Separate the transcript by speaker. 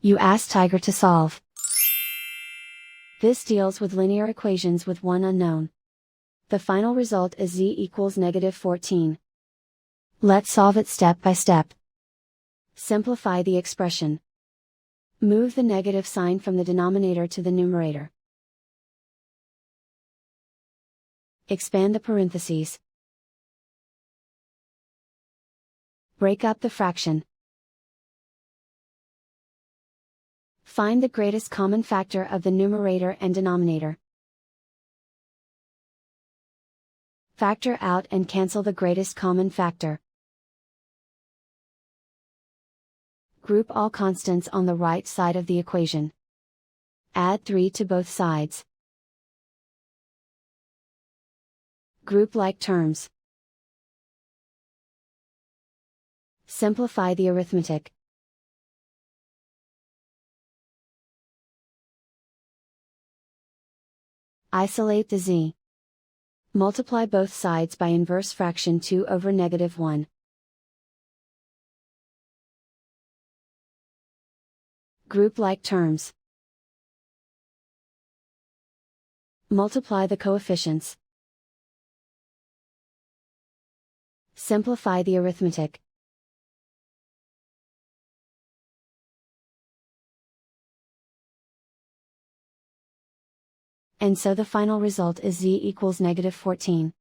Speaker 1: You ask Tiger to solve. This deals with linear equations with one unknown. The final result is z equals -14. Let's solve it step by step. Simplify the expression. Move the negative sign from the denominator to the numerator. Expand the parentheses. Break up the fraction. Find the greatest common factor of the numerator and denominator. Factor out and cancel the greatest common factor. Group all constants on the right side of the equation. Add 3 to both sides. Group like terms. Simplify the arithmetic. Isolate the z. Multiply both sides by inverse fraction 2 over -1. Group like terms. Multiply the coefficients. Simplify the arithmetic. And so the final result is z equals -14.